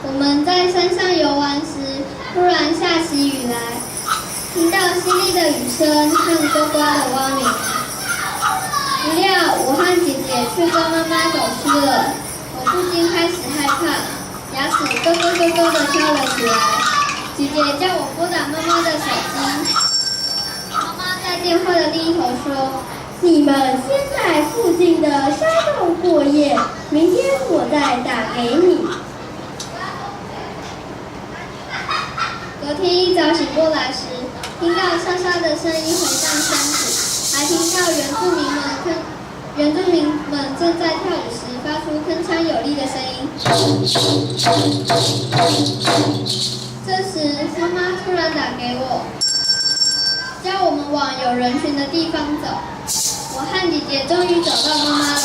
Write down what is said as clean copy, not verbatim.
我们在山上游玩时，突然下起雨来，听到淅沥的雨声和呱呱的蛙鸣。不料我和姐姐却跟妈妈走失了，我不禁开始害怕，牙齿咯咯咯咯地跳了起来。姐姐叫我拨打妈妈的手机，妈妈在电话的另一头说：“你们先在附近的山洞过夜，明天我再打给你。”隔天一早醒过来时，听到沙沙的声音回荡山谷，还听到原住民们正在跳舞时发出铿锵有力的声音。这时，妈妈突然打给我，叫我们往有人群的地方走。我和姐姐终于找到妈妈了。